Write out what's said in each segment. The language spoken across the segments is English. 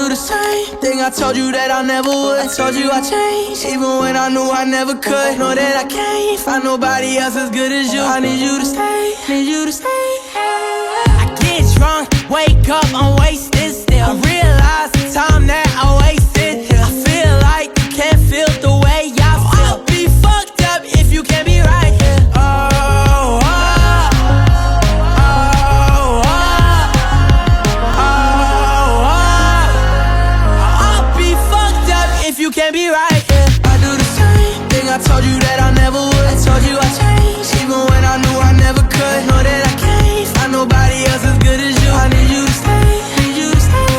do the same thing I told you that I never would. I told you I changed, even when I knew I never could. Know that I can't find nobody else as good as you. I need you to stay, need you to stay. I get drunk, wake up, I'm wasted still. I realize the time that I wasted here. I feel like you can't feel the way I feel. I'll be fucked up if you can't be right here. Oh, oh, oh, oh, oh, oh. I'll be fucked up if you can't be right here. I do the same thing I told you that I never would. I told you I changed, even when I knew I never could. Know that I can't find nobody else as good as you. I need you to stay, need you to stay.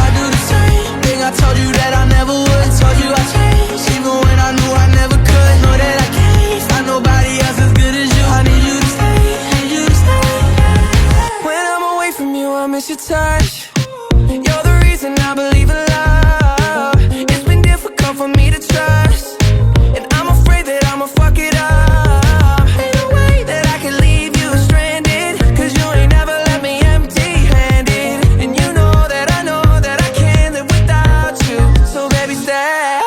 I do the same thing I told you that I never would. I told you I changed, even when I knew I never could. Know that I can't find nobody else as good as you. I need you to stay, need you to stay. When I'm away from you, I miss your touch. You're the reason I believe in love. It's been difficult for me to trust, and I'm afraid that I'ma fuck it up. Ain't no way that I can leave you stranded, cause you ain't never left me empty-handed. And you know that I can't live without you. So baby, stay.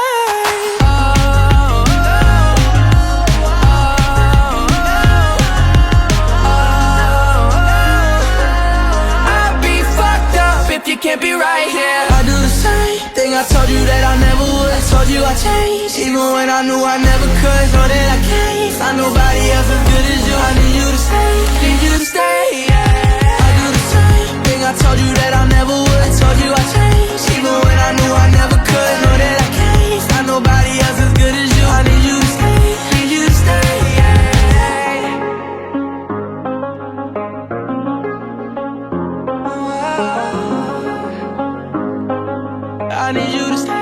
I'd be fucked up if you can't be right here. I do the same thing I told you that I never would. I told you I changed, even when I knew I never could. Know that I can't find nobody else as good as you. I need you to stay, need you to stay, yeah. I do the same thing I told you that I never would. I told you I changed, even when I knew I never could. Know that I can't find nobody else as good as you. I need you to stay, need you to stay, yeah. I need you to stay.